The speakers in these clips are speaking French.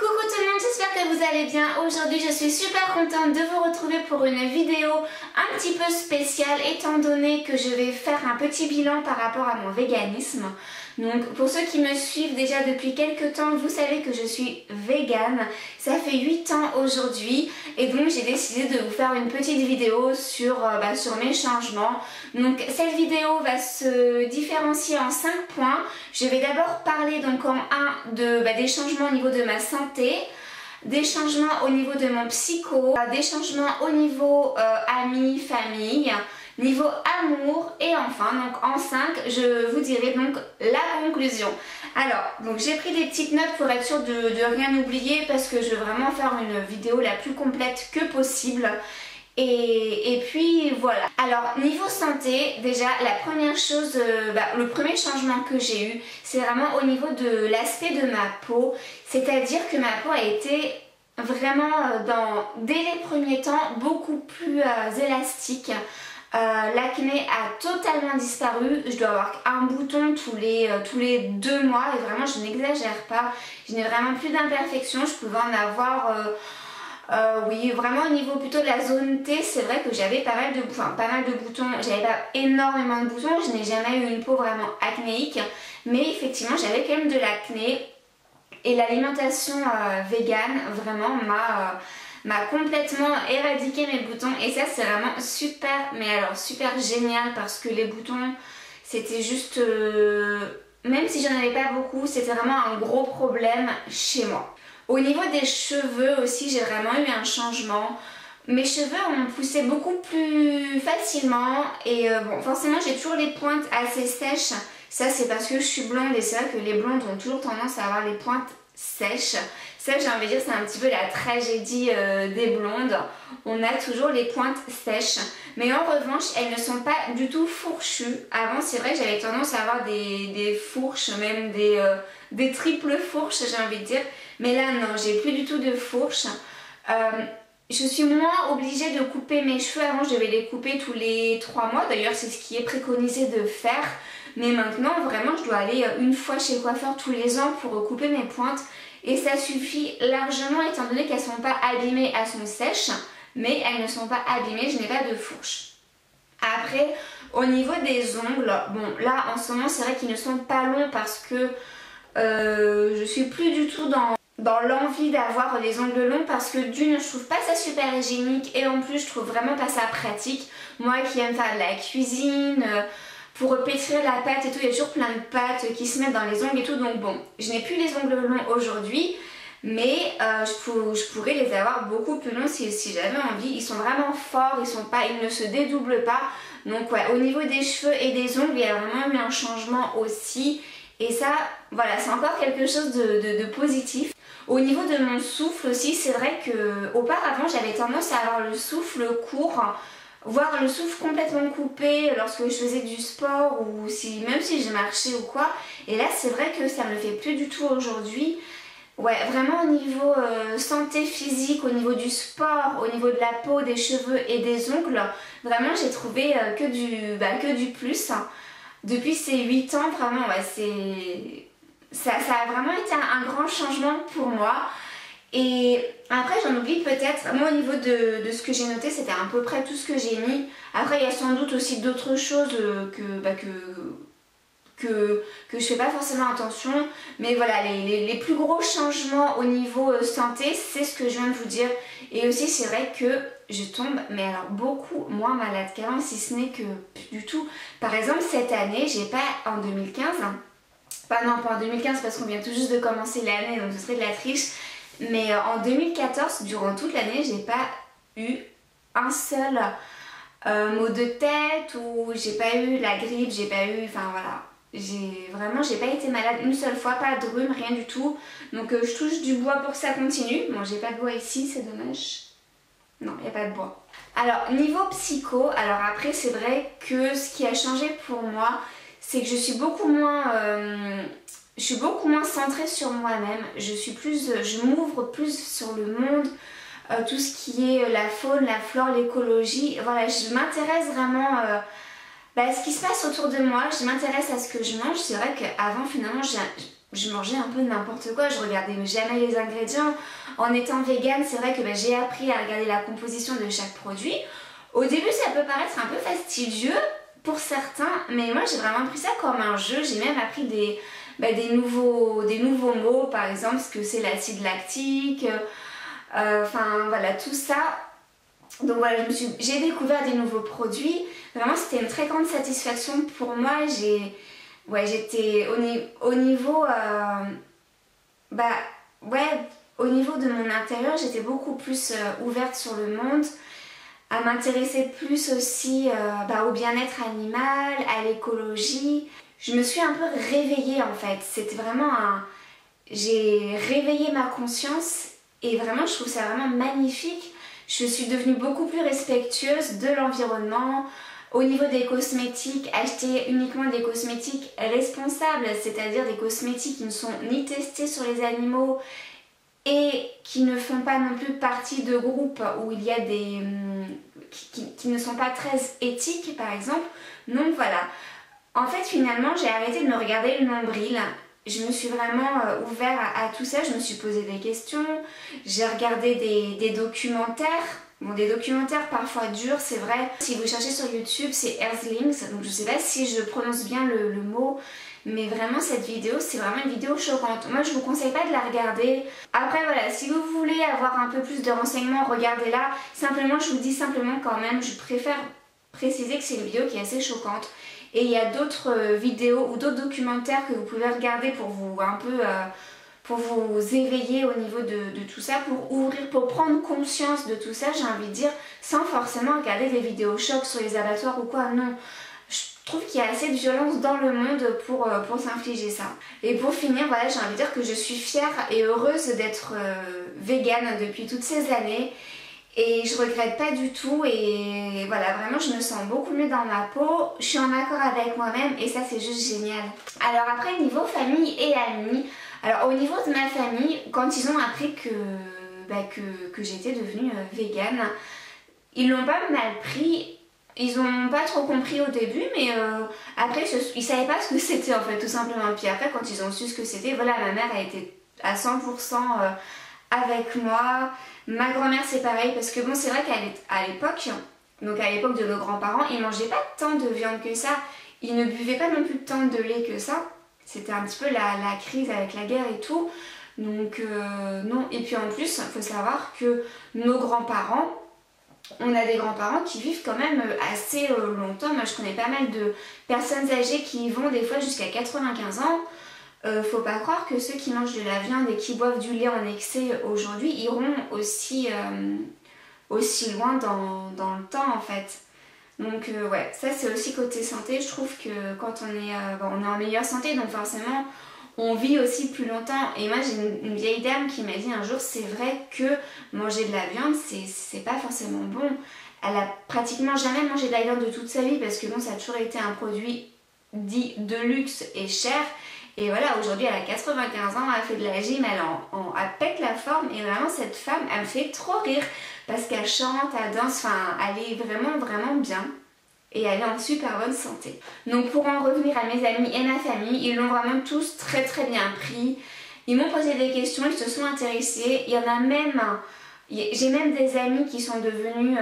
Coucou tout le monde, j'espère que vous allez bien. Aujourd'hui je suis super contente de vous retrouver pour une vidéo un petit peu spéciale étant donné que je vais faire un petit bilan par rapport à mon véganisme. Donc pour ceux qui me suivent déjà depuis quelques temps, vous savez que je suis végane. Ça fait 8 ans aujourd'hui et donc j'ai décidé de vous faire une petite vidéo sur mes changements. Donc cette vidéo va se différencier en 5 points. Je vais d'abord parler donc en 1 des changements au niveau de ma santé, des changements au niveau de mon psycho, des changements au niveau amis, famille, niveau amour et enfin donc en 5 je vous dirai donc la conclusion. Alors donc j'ai pris des petites notes pour être sûre de rien oublier parce que je veux vraiment faire une vidéo la plus complète que possible. Et puis voilà. Alors niveau santé, déjà la première chose, le premier changement que j'ai eu, c'est vraiment au niveau de l'aspect de ma peau. C'est-à-dire que ma peau a été vraiment dès les premiers temps beaucoup plus élastique. L'acné a totalement disparu. Je dois avoir un bouton tous les 2 mois et vraiment je n'exagère pas. Je n'ai vraiment plus d'imperfections. Je pouvais en avoir... oui, vraiment au niveau plutôt de la zone T, c'est vrai que j'avais pas mal de boutons, j'avais pas énormément de boutons, je n'ai jamais eu une peau vraiment acnéique, mais effectivement j'avais quand même de l'acné et l'alimentation végane vraiment m'a complètement éradiqué mes boutons et ça c'est vraiment super, mais alors super génial parce que les boutons c'était juste, même si j'en avais pas beaucoup, c'était vraiment un gros problème chez moi. Au niveau des cheveux aussi, j'ai vraiment eu un changement. Mes cheveux ont poussé beaucoup plus facilement et bon, forcément j'ai toujours les pointes assez sèches. Ça c'est parce que je suis blonde et c'est vrai que les blondes ont toujours tendance à avoir les pointes sèches. Ça j'ai envie de dire c'est un petit peu la tragédie des blondes. On a toujours les pointes sèches. Mais en revanche elles ne sont pas du tout fourchues. Avant c'est vrai que j'avais tendance à avoir des fourches, même des triples fourches j'ai envie de dire. Mais là non, j'ai plus du tout de fourches. Je suis moins obligée de couper mes cheveux. Avant je devais les couper tous les 3 mois. D'ailleurs c'est ce qui est préconisé de faire. Mais maintenant vraiment je dois aller une fois chez le coiffeur tous les ans pour couper mes pointes. Et ça suffit largement étant donné qu'elles ne sont pas abîmées, elles sont sèches. Mais elles ne sont pas abîmées, je n'ai pas de fourches. Après au niveau des ongles, bon là en ce moment c'est vrai qu'ils ne sont pas longs parce que je suis plus du tout dans l'envie d'avoir les ongles longs parce que d'une je trouve pas ça super hygiénique et en plus je trouve vraiment pas ça pratique. Moi qui aime faire de la cuisine, pour pétrir la pâte et tout, il y a toujours plein de pâtes qui se mettent dans les ongles et tout, donc bon, je n'ai plus les ongles longs aujourd'hui mais je pourrais les avoir beaucoup plus longs si j'avais envie. Ils sont vraiment forts, ils ne se dédoublent pas, donc ouais, au niveau des cheveux et des ongles il y a vraiment eu un changement aussi. Et ça, voilà, c'est encore quelque chose de positif. Au niveau de mon souffle aussi, c'est vrai que auparavant j'avais tendance à avoir le souffle court, voire le souffle complètement coupé lorsque je faisais du sport ou même si je marchais ou quoi. Et là, c'est vrai que ça ne le fait plus du tout aujourd'hui. Ouais, vraiment au niveau santé physique, au niveau du sport, au niveau de la peau, des cheveux et des ongles, vraiment j'ai trouvé que du plus. Depuis ces 8 ans, vraiment, ouais, ça a vraiment été un grand changement pour moi. Et après, j'en oublie peut-être. Moi, au niveau de ce que j'ai noté, c'était à peu près tout ce que j'ai mis. Après, il y a sans doute aussi d'autres choses que je fais pas forcément attention. Mais voilà, les plus gros changements au niveau santé, c'est ce que je viens de vous dire. Et aussi, c'est vrai que je tombe, mais alors beaucoup moins malade qu'avant, si ce n'est que plus du tout. Par exemple, cette année, j'ai pas en 2015, pas en 2015 parce qu'on vient tout juste de commencer l'année, donc ce serait de la triche, mais en 2014, durant toute l'année, j'ai pas eu un seul mot de tête ou j'ai pas eu la grippe, j'ai pas eu, enfin voilà. J'ai pas été malade une seule fois, pas de rhume, rien du tout. Donc je touche du bois pour que ça continue. Bon, j'ai pas de bois ici, c'est dommage. Non, il n'y a pas de bois. Alors, niveau psycho, alors après, c'est vrai que ce qui a changé pour moi, c'est que je suis beaucoup moins centrée sur moi-même. Je m'ouvre plus sur le monde, tout ce qui est la faune, la flore, l'écologie. Voilà, je m'intéresse vraiment à ce qui se passe autour de moi. Je m'intéresse à ce que je mange. C'est vrai qu'avant, finalement, je mangeais un peu n'importe quoi, je regardais jamais les ingrédients. En étant végane, c'est vrai que j'ai appris à regarder la composition de chaque produit. Au début, ça peut paraître un peu fastidieux pour certains, mais moi j'ai vraiment pris ça comme un jeu. J'ai même appris des nouveaux mots, par exemple ce que c'est l'acide lactique, enfin voilà, tout ça. Donc voilà, j'ai découvert des nouveaux produits. Vraiment, c'était une très grande satisfaction pour moi. J'étais au niveau, au niveau de mon intérieur, j'étais beaucoup plus ouverte sur le monde, à m'intéresser plus aussi au bien-être animal, à l'écologie. Je me suis un peu réveillée en fait. C'était vraiment j'ai réveillé ma conscience et vraiment, je trouve ça vraiment magnifique. Je suis devenue beaucoup plus respectueuse de l'environnement. Au niveau des cosmétiques, acheter uniquement des cosmétiques responsables, c'est-à-dire des cosmétiques qui ne sont ni testés sur les animaux et qui ne font pas non plus partie de groupes où il y a qui ne sont pas très éthiques par exemple. Donc voilà. En fait finalement j'ai arrêté de me regarder le nombril. Je me suis vraiment ouvert à tout ça, je me suis posé des questions, j'ai regardé des documentaires. Bon, des documentaires parfois durs, c'est vrai. Si vous cherchez sur YouTube, c'est Earthlings. Donc je sais pas si je prononce bien le mot, mais vraiment cette vidéo, c'est vraiment une vidéo choquante. Moi, je vous conseille pas de la regarder. Après, voilà, si vous voulez avoir un peu plus de renseignements, regardez-la. Simplement, je vous dis simplement quand même, je préfère préciser que c'est une vidéo qui est assez choquante. Et il y a d'autres vidéos ou d'autres documentaires que vous pouvez regarder pour vous pour vous éveiller au niveau de tout ça, pour prendre conscience de tout ça, j'ai envie de dire, sans forcément regarder des vidéos chocs sur les abattoirs ou quoi, non. Je trouve qu'il y a assez de violence dans le monde pour s'infliger ça. Et pour finir, voilà, j'ai envie de dire que je suis fière et heureuse d'être végane depuis toutes ces années. Et je regrette pas du tout et voilà, vraiment je me sens beaucoup mieux dans ma peau, je suis en accord avec moi-même et ça c'est juste génial. Alors après niveau famille et amis, alors au niveau de ma famille, quand ils ont appris que j'étais devenue végane, ils l'ont pas mal pris, ils ont pas trop compris au début mais après ils savaient pas ce que c'était en fait tout simplement. Puis après quand ils ont su ce que c'était, voilà, ma mère a été à 100% avec moi. Ma grand-mère c'est pareil parce que bon c'est vrai qu'à l'époque, donc à l'époque de nos grands-parents, ils mangeaient pas tant de viande que ça, ils ne buvaient pas non plus tant de lait que ça, c'était un petit peu la crise avec la guerre et tout, donc non. Et puis en plus il faut savoir que nos grands-parents, on a des grands-parents qui vivent quand même assez longtemps. Moi je connais pas mal de personnes âgées qui y vont des fois jusqu'à 95 ans. Faut pas croire que ceux qui mangent de la viande et qui boivent du lait en excès aujourd'hui iront aussi loin dans le temps en fait. Donc ouais, ça c'est aussi côté santé. Je trouve que quand on est en meilleure santé, donc forcément on vit aussi plus longtemps. Et moi j'ai une vieille dame qui m'a dit un jour, c'est vrai que manger de la viande c'est pas forcément bon. Elle a pratiquement jamais mangé de la viande de toute sa vie parce que bon, ça a toujours été un produit dit de luxe et cher. Et voilà, aujourd'hui elle a 95 ans, elle fait de la gym, elle pète la forme et vraiment cette femme, elle me fait trop rire parce qu'elle chante, elle danse, enfin elle est vraiment vraiment bien et elle est en super bonne santé. Donc pour en revenir à mes amis et ma famille, ils l'ont vraiment tous très très bien pris. Ils m'ont posé des questions, ils se sont intéressés, il y en a même, j'ai même des amis qui sont devenus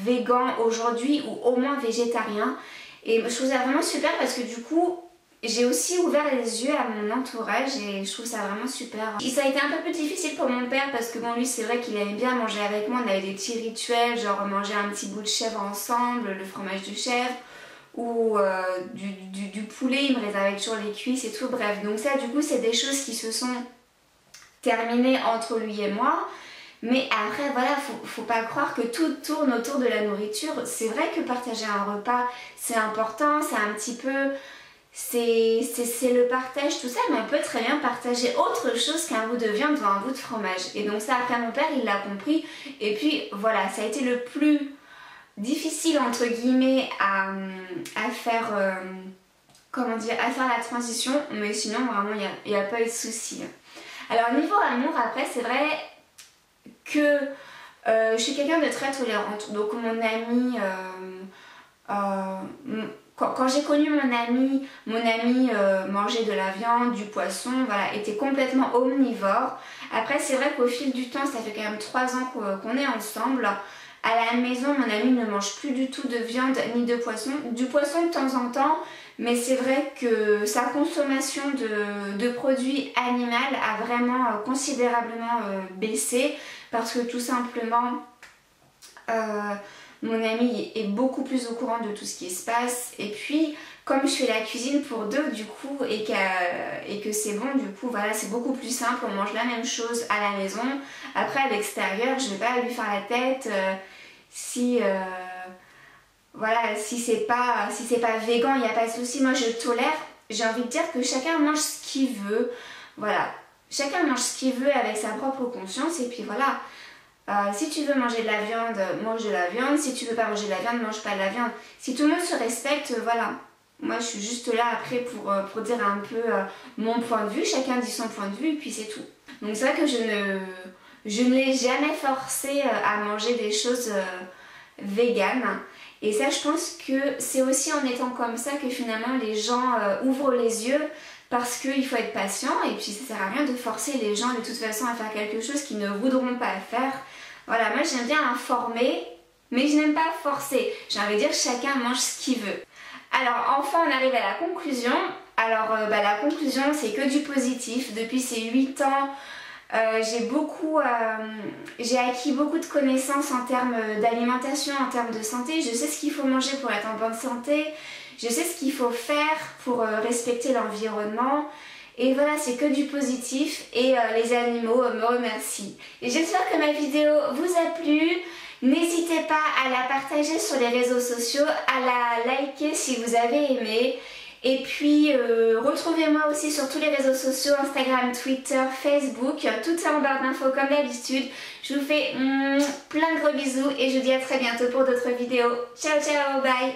végans aujourd'hui ou au moins végétariens. Et je trouve ça vraiment super parce que du coup, j'ai aussi ouvert les yeux à mon entourage et je trouve ça vraiment super. Et ça a été un peu plus difficile pour mon père parce que bon, lui c'est vrai qu'il aimait bien manger avec moi, on avait des petits rituels, genre manger un petit bout de chèvre ensemble, le fromage de chèvre ou du poulet, il me réservait toujours les cuisses et tout, bref. Donc ça du coup c'est des choses qui se sont terminées entre lui et moi. Mais après voilà, faut pas croire que tout tourne autour de la nourriture. C'est vrai que partager un repas c'est important, c'est un petit peu... C'est le partage, tout ça, mais on peut très bien partager autre chose qu'un bout de viande ou un bout de fromage. Et donc ça, après mon père, il l'a compris. Et puis voilà, ça a été le plus difficile, entre guillemets, à faire, comment dire, à faire la transition. Mais sinon, vraiment, il n'y a pas eu de souci. Alors niveau amour, après, c'est vrai que je suis quelqu'un de très tolérante. Donc mon ami... quand j'ai connu mon ami mangeait de la viande, du poisson, voilà, était complètement omnivore. Après c'est vrai qu'au fil du temps, ça fait quand même 3 ans qu'on est ensemble. À la maison, mon ami ne mange plus du tout de viande ni de poisson. Du poisson de temps en temps, mais c'est vrai que sa consommation de produits animaux a vraiment considérablement baissé parce que tout simplement mon ami est beaucoup plus au courant de tout ce qui se passe. Et puis comme je fais la cuisine pour deux du coup et que c'est bon, du coup voilà, c'est beaucoup plus simple, on mange la même chose à la maison. Après à l'extérieur, je ne vais pas lui faire la tête voilà, si c'est pas végan, il n'y a pas de souci, moi je tolère. J'ai envie de dire que chacun mange ce qu'il veut, voilà, chacun mange ce qu'il veut avec sa propre conscience et puis voilà. Si tu veux manger de la viande, mange de la viande. Si tu veux pas manger de la viande, mange pas de la viande. Si tout le monde se respecte, voilà. Moi je suis juste là après pour dire un peu mon point de vue. Chacun dit son point de vue et puis c'est tout. Donc c'est vrai que je ne l'ai jamais forcé à manger des choses véganes. Et ça je pense que c'est aussi en étant comme ça que finalement les gens ouvrent les yeux. Parce qu'il faut être patient et puis ça sert à rien de forcer les gens de toute façon à faire quelque chose qu'ils ne voudront pas faire. Voilà, moi j'aime bien informer, mais je n'aime pas forcer. J'ai envie de dire chacun mange ce qu'il veut. Alors enfin on arrive à la conclusion. Alors la conclusion c'est que du positif. Depuis ces 8 ans, j'ai acquis beaucoup de connaissances en termes d'alimentation, en termes de santé. Je sais ce qu'il faut manger pour être en bonne santé. Je sais ce qu'il faut faire pour respecter l'environnement. Et voilà, c'est que du positif et les animaux me remercient. Et j'espère que ma vidéo vous a plu. N'hésitez pas à la partager sur les réseaux sociaux, à la liker si vous avez aimé. Et puis retrouvez-moi aussi sur tous les réseaux sociaux, Instagram, Twitter, Facebook. Tout est en barre d'infos comme d'habitude. Je vous fais plein de gros bisous et je vous dis à très bientôt pour d'autres vidéos. Ciao ciao, bye.